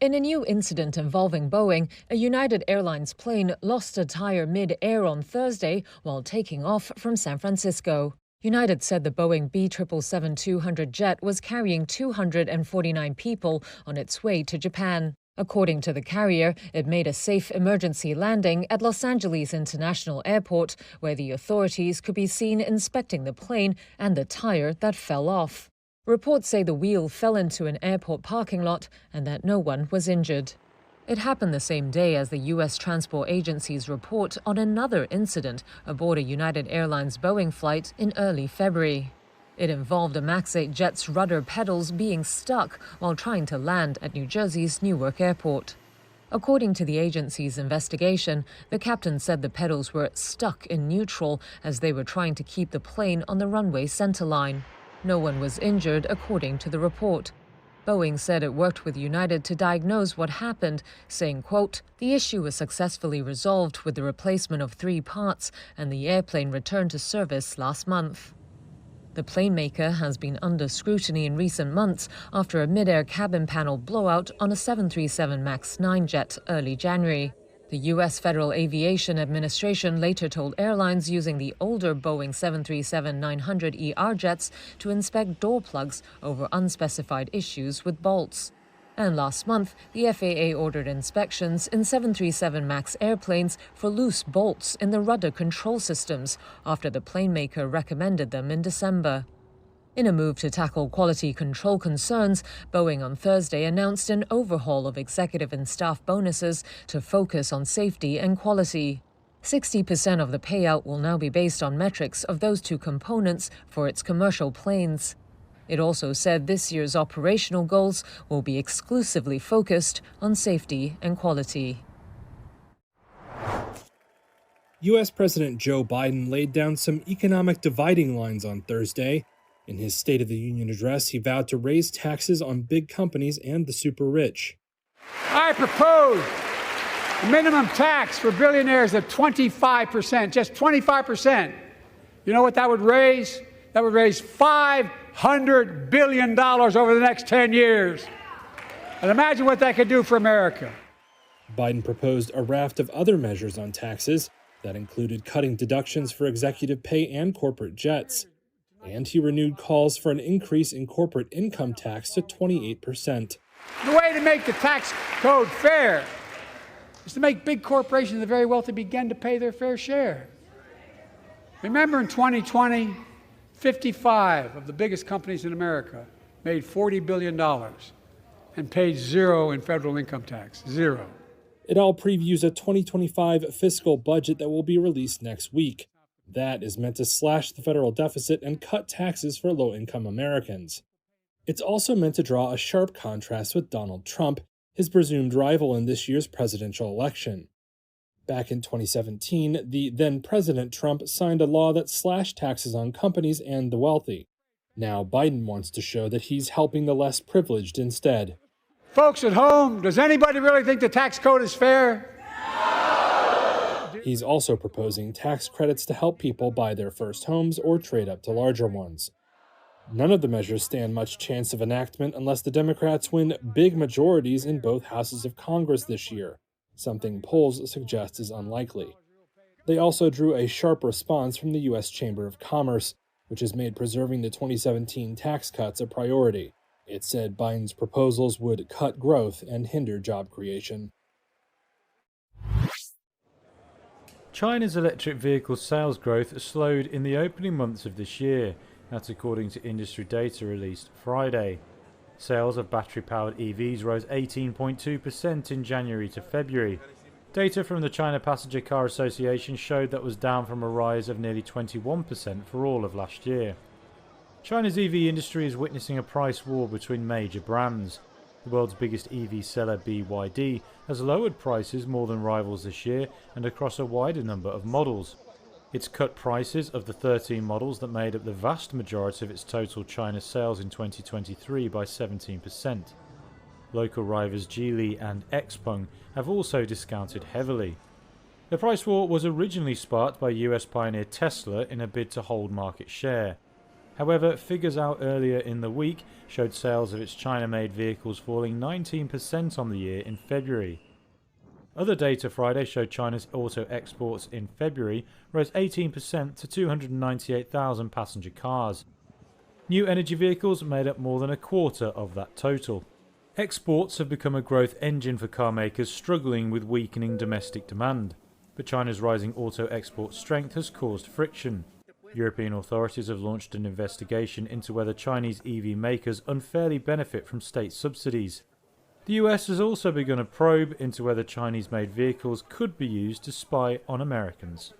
In a new incident involving Boeing, a United Airlines plane lost a tire mid-air on Thursday while taking off from San Francisco. United said the Boeing B777-200 jet was carrying 249 people on its way to Japan. According to the carrier, it made a safe emergency landing at Los Angeles International Airport, where the authorities could be seen inspecting the plane and the tire that fell off. Reports say the wheel fell into an airport parking lot and that no one was injured. It happened the same day as the U.S. Transport Agency's report on another incident aboard a United Airlines Boeing flight in early February. It involved a MAX 8 jet's rudder pedals being stuck while trying to land at New Jersey's Newark Airport. According to the agency's investigation, the captain said the pedals were stuck in neutral as they were trying to keep the plane on the runway centerline. No one was injured, according to the report. Boeing said it worked with United to diagnose what happened, saying, quote, "The issue was successfully resolved with the replacement of 3 parts and the airplane returned to service last month." The plane maker has been under scrutiny in recent months after a mid-air cabin panel blowout on a 737 MAX 9 jet early January. The U.S. Federal Aviation Administration later told airlines using the older Boeing 737-900ER jets to inspect door plugs over unspecified issues with bolts. And last month, the FAA ordered inspections in 737 MAX airplanes for loose bolts in the rudder control systems after the plane maker recommended them in December. In a move to tackle quality control concerns, Boeing on Thursday announced an overhaul of executive and staff bonuses to focus on safety and quality. 60% of the payout will now be based on metrics of those 2 components for its commercial planes. It also said this year's operational goals will be exclusively focused on safety and quality. U.S. President Joe Biden laid down some economic dividing lines on Thursday. In his State of the Union address, he vowed to raise taxes on big companies and the super rich. I propose a minimum tax for billionaires of 25%, just 25%. You know what that would raise? That would raise $500 billion over the next 10 years. And imagine what that could do for America. Biden proposed a raft of other measures on taxes that included cutting deductions for executive pay and corporate jets. And he renewed calls for an increase in corporate income tax to 28%. The way to make the tax code fair is to make big corporations and the very wealthy begin to pay their fair share. Remember in 2020, 55 of the biggest companies in America made $40 billion and paid 0 in federal income tax, 0. It all previews a 2025 fiscal budget that will be released next week. That is meant to slash the federal deficit and cut taxes for low-income Americans. It's also meant to draw a sharp contrast with Donald Trump, his presumed rival in this year's presidential election. Back in 2017, the then-President Trump signed a law that slashed taxes on companies and the wealthy. Now Biden wants to show that he's helping the less privileged instead. Folks at home, does anybody really think the tax code is fair? He's also proposing tax credits to help people buy their first homes or trade up to larger ones. None of the measures stand much chance of enactment unless the Democrats win big majorities in both houses of Congress this year, something polls suggest is unlikely. They also drew a sharp response from the U.S. Chamber of Commerce, which has made preserving the 2017 tax cuts a priority. It said Biden's proposals would cut growth and hinder job creation. China's electric vehicle sales growth slowed in the opening months of this year. That's according to industry data released Friday. Sales of battery-powered EVs rose 18.2% in January to February. Data from the China Passenger Car Association showed that was down from a rise of nearly 21% for all of last year. China's EV industry is witnessing a price war between major brands. The world's biggest EV seller, BYD, has lowered prices more than rivals this year and across a wider number of models. It's cut prices of the 13 models that made up the vast majority of its total China sales in 2023 by 17%. Local rivals Geely and Xpeng have also discounted heavily. The price war was originally sparked by US pioneer Tesla in a bid to hold market share. However, figures out earlier in the week showed sales of its China-made vehicles falling 19% on the year in February. Other data Friday showed China's auto exports in February rose 18% to 298,000 passenger cars. New energy vehicles made up more than a quarter of that total. Exports have become a growth engine for car makers struggling with weakening domestic demand, but China's rising auto export strength has caused friction. European authorities have launched an investigation into whether Chinese EV makers unfairly benefit from state subsidies. The US has also begun a probe into whether Chinese-made vehicles could be used to spy on Americans.